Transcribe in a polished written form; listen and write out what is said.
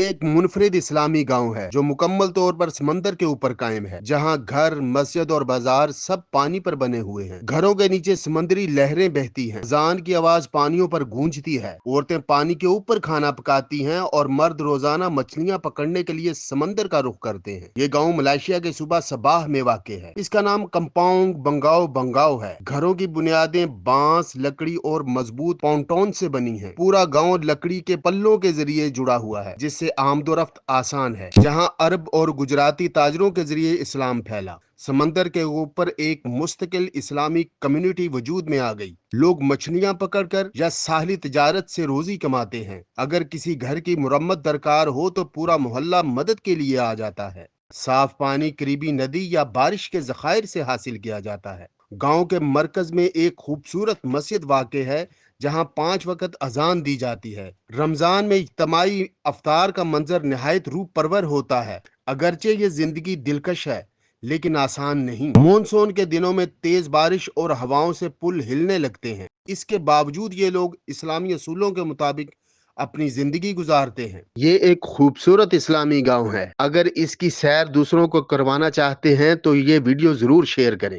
ये एक मुनफरिद इस्लामी गांव है जो मुकम्मल तौर पर समंदर के ऊपर कायम है, जहां घर, मस्जिद और बाजार सब पानी पर बने हुए हैं। घरों के नीचे समंदरी लहरें बहती हैं, अजान की आवाज पानियों पर गूंजती है। औरतें पानी के ऊपर खाना पकाती हैं और मर्द रोजाना मछलियां पकड़ने के लिए समंदर का रुख करते हैं। ये गाँव मलेशिया के सूबा सबाह में वाक़ है। इसका नाम कम्पाउंग बंगाओ बंगाओ है। घरों की बुनियादें बांस, लकड़ी और मजबूत पॉन्टोन से बनी है। पूरा गाँव लकड़ी के पल्लों के जरिए जुड़ा हुआ है, जिससे आमदोरफ्त आसान है। जहां अरब और गुजराती ताजरों के जरिए इस्लाम फैला, समंदर के ऊपर एक मुस्तकिल इस्लामी कम्युनिटी वजूद में आ गई। लोग मछलियां पकड़कर या साहली तिजारत से रोजी कमाते हैं। अगर किसी घर की मुरम्मत दरकार हो तो पूरा मोहल्ला मदद के लिए आ जाता है। साफ पानी करीबी नदी या बारिश के जखायर से हासिल किया जाता है। गांव के मरकज में एक खूबसूरत मस्जिद वाक़े है, जहां 5 वक्त अजान दी जाती है। रमजान में इज्तिमाई अफ्तार का मंजर निहायत रूह परवर होता है। अगरचे ये जिंदगी दिलकश है, लेकिन आसान नहीं। मॉनसून के दिनों में तेज बारिश और हवाओं से पुल हिलने लगते हैं। इसके बावजूद ये लोग इस्लामी असूलों के मुताबिक अपनी जिंदगी गुजारते हैं। ये एक खूबसूरत इस्लामी गांव है। अगर इसकी सैर दूसरों को करवाना चाहते हैं तो ये वीडियो जरूर शेयर करें।